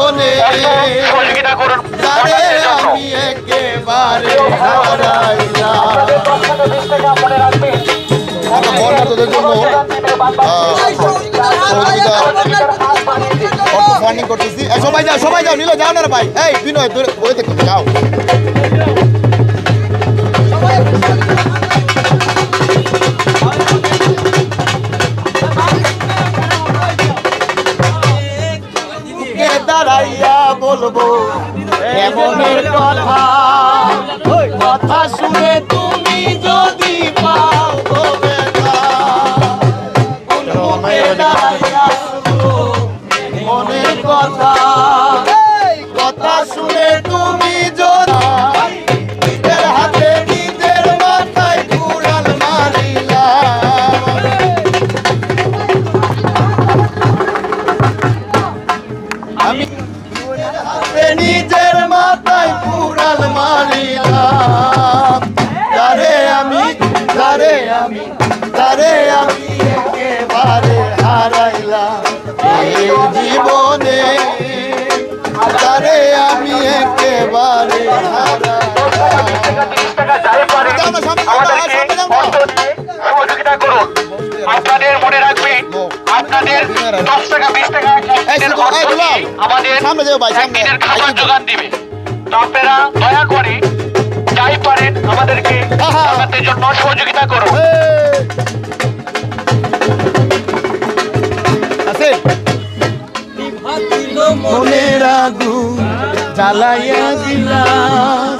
জীবনে সহযোগিতা করুন যারে আমি একেবারে হারাইলাম। আমরা বন্যার্থদের জন্য ফান্ডিং করতেছি। সবাই যাও নিলো যাও না ভাই। এই বিনয় ওই দেখো যাও। দাঁড়াইয়া বলবো এমনের কথা, কথা শুনে তুমি যদি পাও গো ব্যথা, দাঁড়াইয়া বলবো মনের কথা, কথা শুনে তুমি যদি নিজের হাতে নিজের মাথায় কুড়াল মারিলাম। আমি নিজের মাথায় কুড়াল মারিলাম। তারে আমি একেবারে হারাইলাম এই জীবনে, তারে আমি একেবারে সহযোগিতা করুন। আপনাদের মনে রাখবেন, আপনাদের 10 টাকা 20 টাকা আমাদের একদিনের খাবার যোগান দিবে। তো আপনারা দয়া করে যাই পারেন আমাদেরকে আমাদের জন্য সহযোগিতা করুন। মনের আগুন জ্বালাইয়া দিলাম,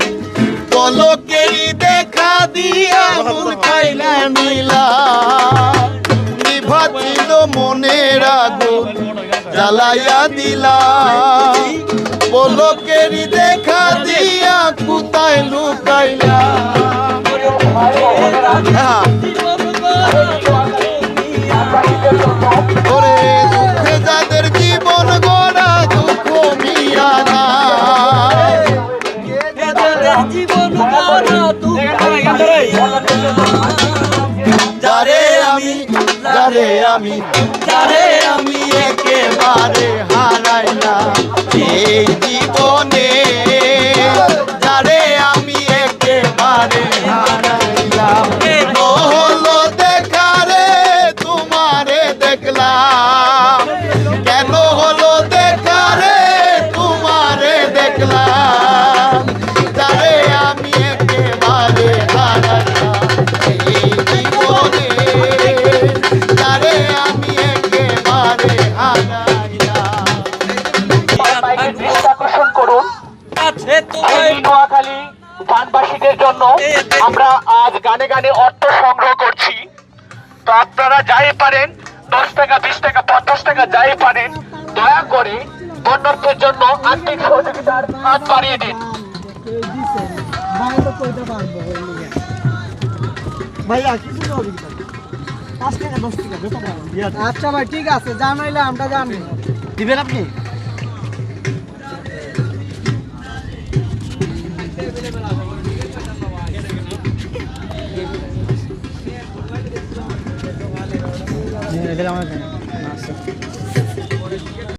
পলকেরই দেখা দিয়া মন খাইলা নিলা। নিভাছিল মনের আগুন জ্বালাইয়া দিলাম, পলকেরই দেখা দিয়া কোথায় লুকাইলা। ওরে দুঃখে যাদের জীবন গড়া দুঃখ মিয়া না, যারে আমি একেবারে হারাইলাম এই জীবনে, যারে আমি একেবারে হারাইলাম। হলো দেখা রে তোমারে দেখলাম, কেন হলো দেখা রে তোমারে দেখলাম, যারে আমি একেবারে হারাইলাম এই জীবনে, যারে আমি একেবারে হারাইলাম। আকর্ষণ করুন। নোয়াখালী বানবাসীদের জন্য আমরা আজ গানে গানে অর্থ সংগ্রহ করছি। তো আপনারা যাই পারেন 10 টাকা 20 টাকা 50 টাকা যাই পারেন দয়া করে বন্যার্থের জন্য আর্থিক সহযোগিতার হাত বাড়িয়ে দিন। আচ্ছা ভাই ঠিক আছে, জানাইলে আমরা জানি দিবেন আপনি। এটা আমার